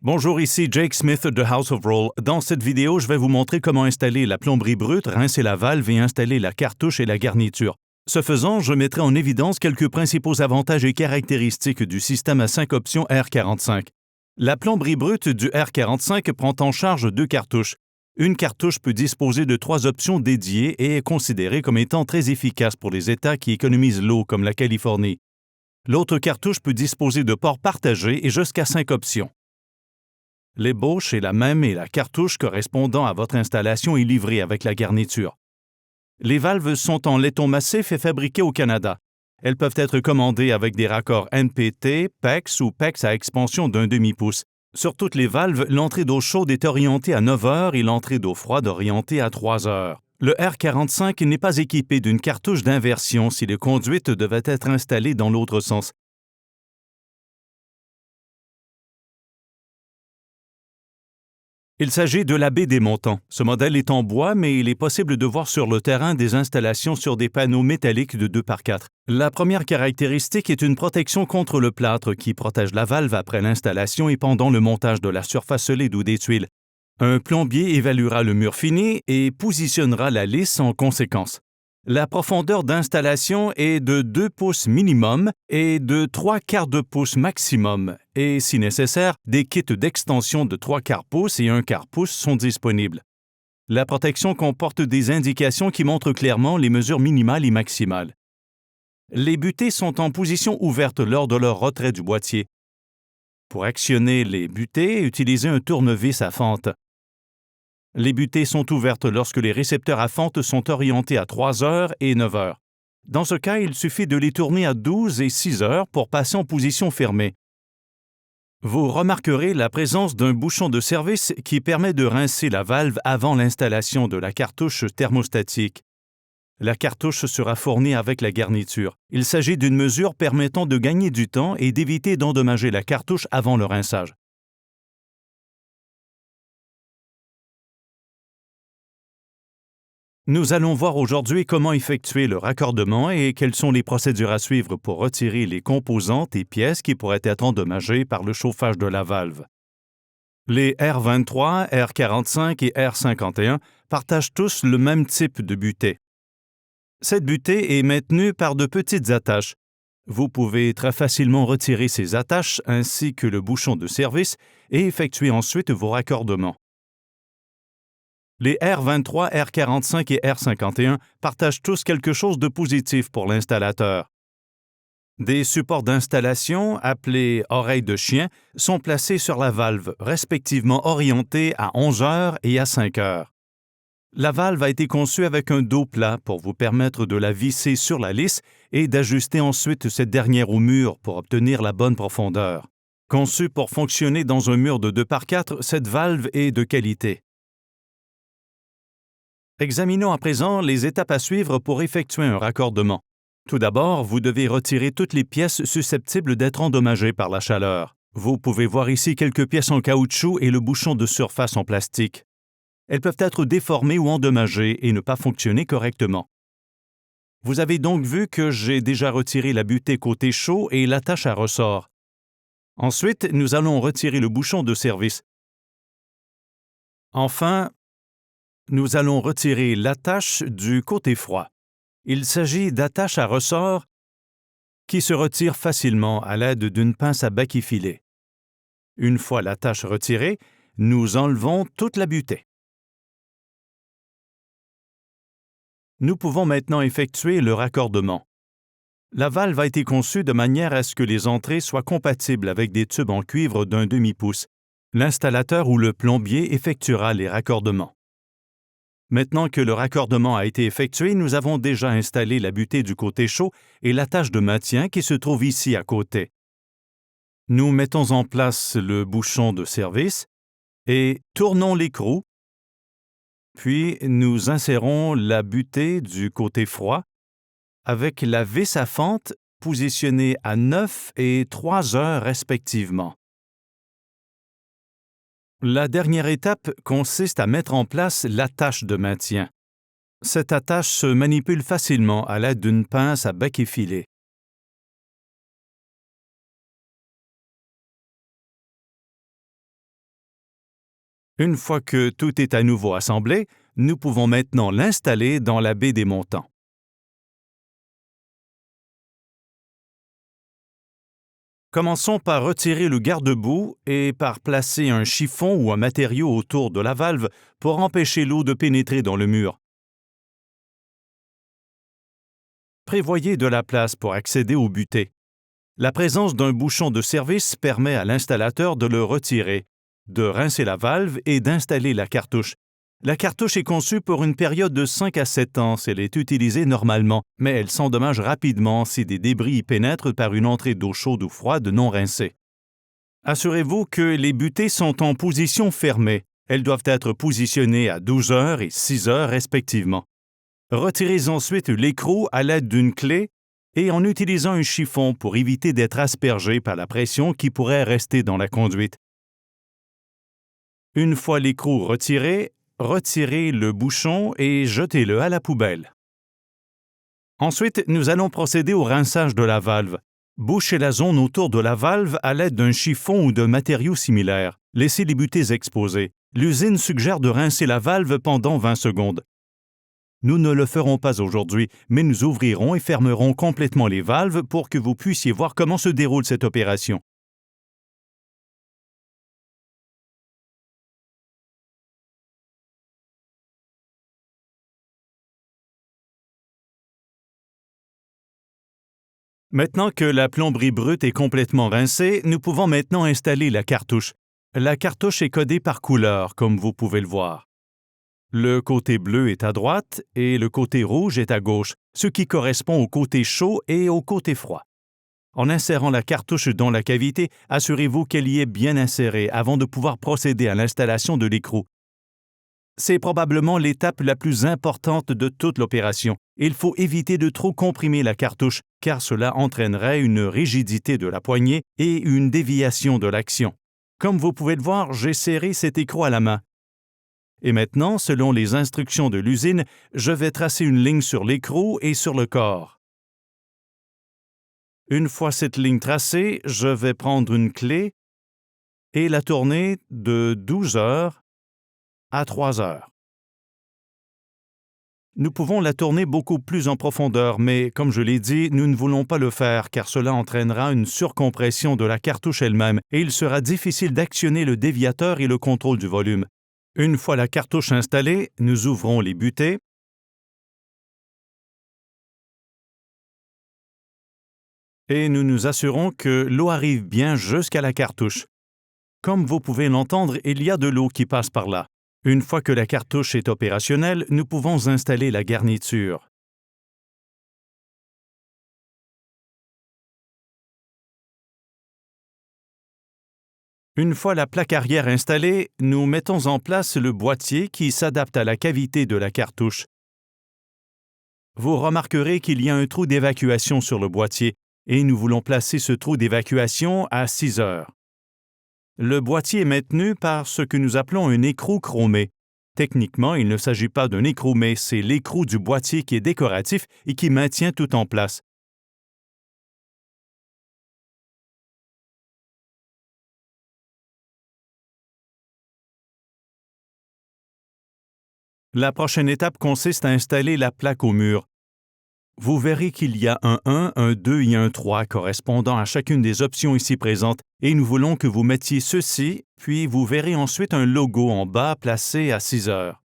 Bonjour, ici Jake Smith de House of Roll. Dans cette vidéo, je vais vous montrer comment installer la plomberie brute, rincer la valve et installer la cartouche et la garniture. Ce faisant, je mettrai en évidence quelques principaux avantages et caractéristiques du système à 5 options R45. La plomberie brute du R45 prend en charge 2 cartouches. Une cartouche peut disposer de 3 options dédiées et est considérée comme étant très efficace pour les États qui économisent l'eau, comme la Californie. L'autre cartouche peut disposer de ports partagés et jusqu'à 5 options. L'ébauche est la même et la cartouche correspondant à votre installation est livrée avec la garniture. Les valves sont en laiton massif et fabriquées au Canada. Elles peuvent être commandées avec des raccords NPT, PEX ou PEX à expansion d'1 demi-pouce. Sur toutes les valves, l'entrée d'eau chaude est orientée à 9 heures et l'entrée d'eau froide orientée à 3 heures. Le R45 n'est pas équipé d'une cartouche d'inversion si les conduites devaient être installées dans l'autre sens. Il s'agit de la baie des montants. Ce modèle est en bois, mais il est possible de voir sur le terrain des installations sur des panneaux métalliques de 2x4. La première caractéristique est une protection contre le plâtre qui protège la valve après l'installation et pendant le montage de la surface solide ou des tuiles. Un plombier évaluera le mur fini et positionnera la lisse en conséquence. La profondeur d'installation est de 2 pouces minimum et de 3/4 de pouce maximum, et si nécessaire, des kits d'extension de 3/4 pouces et 1/4 pouce sont disponibles. La protection comporte des indications qui montrent clairement les mesures minimales et maximales. Les butées sont en position ouverte lors de leur retrait du boîtier. Pour actionner les butées, utilisez un tournevis à fente. Les butées sont ouvertes lorsque les récepteurs à fente sont orientés à 3 heures et 9 heures. Dans ce cas, il suffit de les tourner à 12 et 6 heures pour passer en position fermée. Vous remarquerez la présence d'un bouchon de service qui permet de rincer la valve avant l'installation de la cartouche thermostatique. La cartouche sera fournie avec la garniture. Il s'agit d'une mesure permettant de gagner du temps et d'éviter d'endommager la cartouche avant le rinçage. Nous allons voir aujourd'hui comment effectuer le raccordement et quelles sont les procédures à suivre pour retirer les composantes et pièces qui pourraient être endommagées par le chauffage de la valve. Les R23, R45 et R51 partagent tous le même type de butée. Cette butée est maintenue par de petites attaches. Vous pouvez très facilement retirer ces attaches ainsi que le bouchon de service et effectuer ensuite vos raccordements. Les R23, R45 et R51 partagent tous quelque chose de positif pour l'installateur. Des supports d'installation, appelés oreilles de chien, sont placés sur la valve, respectivement orientés à 11 heures et à 5 heures. La valve a été conçue avec un dos plat pour vous permettre de la visser sur la lisse et d'ajuster ensuite cette dernière au mur pour obtenir la bonne profondeur. Conçue pour fonctionner dans un mur de 2x4, cette valve est de qualité. Examinons à présent les étapes à suivre pour effectuer un raccordement. Tout d'abord, vous devez retirer toutes les pièces susceptibles d'être endommagées par la chaleur. Vous pouvez voir ici quelques pièces en caoutchouc et le bouchon de surface en plastique. Elles peuvent être déformées ou endommagées et ne pas fonctionner correctement. Vous avez donc vu que j'ai déjà retiré la butée côté chaud et l'attache à ressort. Ensuite, nous allons retirer le bouchon de service. Enfin, nous allons retirer l'attache du côté froid. Il s'agit d'attaches à ressort qui se retirent facilement à l'aide d'une pince à bec effilé. Une fois l'attache retirée, nous enlevons toute la butée. Nous pouvons maintenant effectuer le raccordement. La valve a été conçue de manière à ce que les entrées soient compatibles avec des tubes en cuivre d'1 demi-pouce. L'installateur ou le plombier effectuera les raccordements. Maintenant que le raccordement a été effectué, nous avons déjà installé la butée du côté chaud et l'attache de maintien qui se trouve ici à côté. Nous mettons en place le bouchon de service et tournons l'écrou, puis nous insérons la butée du côté froid avec la vis à fente positionnée à 9 et 3 heures respectivement. La dernière étape consiste à mettre en place l'attache de maintien. Cette attache se manipule facilement à l'aide d'une pince à bec effilé. Une fois que tout est à nouveau assemblé, nous pouvons maintenant l'installer dans la baie des montants. Commençons par retirer le garde-boue et par placer un chiffon ou un matériau autour de la valve pour empêcher l'eau de pénétrer dans le mur. Prévoyez de la place pour accéder au butée. La présence d'un bouchon de service permet à l'installateur de le retirer, de rincer la valve et d'installer la cartouche. La cartouche est conçue pour une période de 5 à 7 ans si elle est utilisée normalement, mais elle s'endommage rapidement si des débris y pénètrent par une entrée d'eau chaude ou froide non rincée. Assurez-vous que les butées sont en position fermée. Elles doivent être positionnées à 12 heures et 6 heures respectivement. Retirez ensuite l'écrou à l'aide d'une clé et en utilisant un chiffon pour éviter d'être aspergé par la pression qui pourrait rester dans la conduite. Une fois l'écrou retiré, retirez le bouchon et jetez-le à la poubelle. Ensuite, nous allons procéder au rinçage de la valve. Bouchez la zone autour de la valve à l'aide d'un chiffon ou de matériaux similaires. Laissez les butées exposées. L'usine suggère de rincer la valve pendant 20 secondes. Nous ne le ferons pas aujourd'hui, mais nous ouvrirons et fermerons complètement les valves pour que vous puissiez voir comment se déroule cette opération. Maintenant que la plomberie brute est complètement rincée, nous pouvons maintenant installer la cartouche. La cartouche est codée par couleur, comme vous pouvez le voir. Le côté bleu est à droite et le côté rouge est à gauche, ce qui correspond au côté chaud et au côté froid. En insérant la cartouche dans la cavité, assurez-vous qu'elle y est bien insérée avant de pouvoir procéder à l'installation de l'écrou. C'est probablement l'étape la plus importante de toute l'opération. Il faut éviter de trop comprimer la cartouche, car cela entraînerait une rigidité de la poignée et une déviation de l'action. Comme vous pouvez le voir, j'ai serré cet écrou à la main. Et maintenant, selon les instructions de l'usine, je vais tracer une ligne sur l'écrou et sur le corps. Une fois cette ligne tracée, je vais prendre une clé et la tourner de 12 heures à 3 heures. Nous pouvons la tourner beaucoup plus en profondeur, mais comme je l'ai dit, nous ne voulons pas le faire car cela entraînera une surcompression de la cartouche elle-même et il sera difficile d'actionner le déviateur et le contrôle du volume. Une fois la cartouche installée, nous ouvrons les butées et nous nous assurons que l'eau arrive bien jusqu'à la cartouche. Comme vous pouvez l'entendre, il y a de l'eau qui passe par là. Une fois que la cartouche est opérationnelle, nous pouvons installer la garniture. Une fois la plaque arrière installée, nous mettons en place le boîtier qui s'adapte à la cavité de la cartouche. Vous remarquerez qu'il y a un trou d'évacuation sur le boîtier et nous voulons placer ce trou d'évacuation à 6 heures. Le boîtier est maintenu par ce que nous appelons un écrou chromé. Techniquement, il ne s'agit pas d'un écrou, mais c'est l'écrou du boîtier qui est décoratif et qui maintient tout en place. La prochaine étape consiste à installer la plaque au mur. Vous verrez qu'il y a un 1, un 2 et un 3 correspondant à chacune des options ici présentes et nous voulons que vous mettiez ceci, puis vous verrez ensuite un logo en bas placé à 6 heures.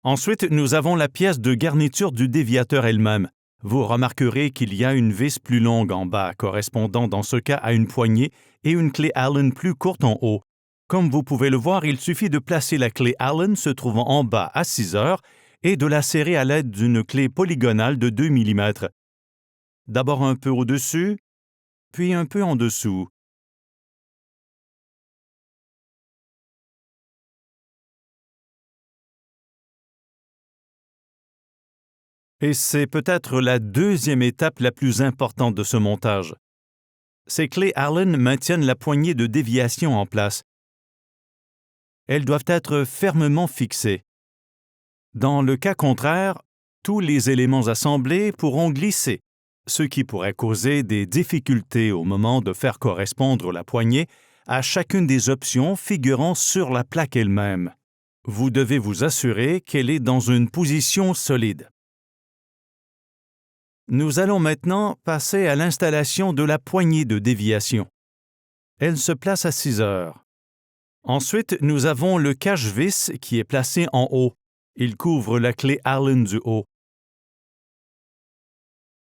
Ensuite, nous avons la pièce de garniture du déviateur elle-même. Vous remarquerez qu'il y a une vis plus longue en bas correspondant dans ce cas à une poignée et une clé Allen plus courte en haut. Comme vous pouvez le voir, il suffit de placer la clé Allen se trouvant en bas à 6 heures et de la serrer à l'aide d'une clé polygonale de 2 mm. D'abord un peu au-dessus, puis un peu en dessous. Et c'est peut-être la deuxième étape la plus importante de ce montage. Ces clés Allen maintiennent la poignée de déviation en place. Elles doivent être fermement fixées. Dans le cas contraire, tous les éléments assemblés pourront glisser, ce qui pourrait causer des difficultés au moment de faire correspondre la poignée à chacune des options figurant sur la plaque elle-même. Vous devez vous assurer qu'elle est dans une position solide. Nous allons maintenant passer à l'installation de la poignée de déviation. Elle se place à 6 heures. Ensuite, nous avons le cache-vis qui est placé en haut. Il couvre la clé Allen du haut.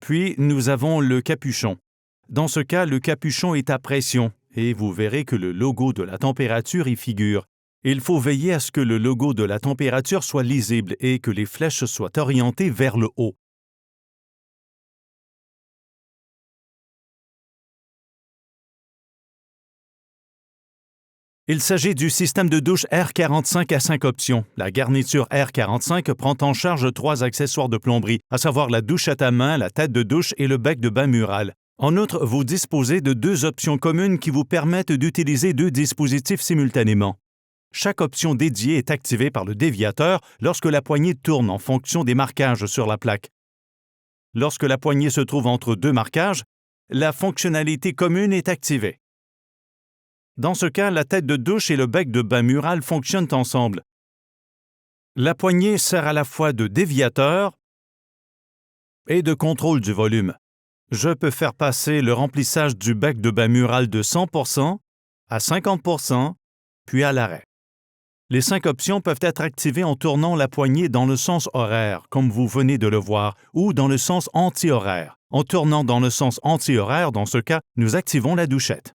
Puis, nous avons le capuchon. Dans ce cas, le capuchon est à pression et vous verrez que le logo de la température y figure. Il faut veiller à ce que le logo de la température soit lisible et que les flèches soient orientées vers le haut. Il s'agit du système de douche R45 à 5 options. La garniture R45 prend en charge 3 accessoires de plomberie, à savoir la douche à ta main, la tête de douche et le bec de bain mural. En outre, vous disposez de 2 options communes qui vous permettent d'utiliser 2 dispositifs simultanément. Chaque option dédiée est activée par le déviateur lorsque la poignée tourne en fonction des marquages sur la plaque. Lorsque la poignée se trouve entre 2 marquages, la fonctionnalité commune est activée. Dans ce cas, la tête de douche et le bec de bain mural fonctionnent ensemble. La poignée sert à la fois de déviateur et de contrôle du volume. Je peux faire passer le remplissage du bec de bain mural de 100% à 50%, puis à l'arrêt. Les 5 options peuvent être activées en tournant la poignée dans le sens horaire, comme vous venez de le voir, ou dans le sens anti-horaire. En tournant dans le sens anti-horaire, dans ce cas, nous activons la douchette.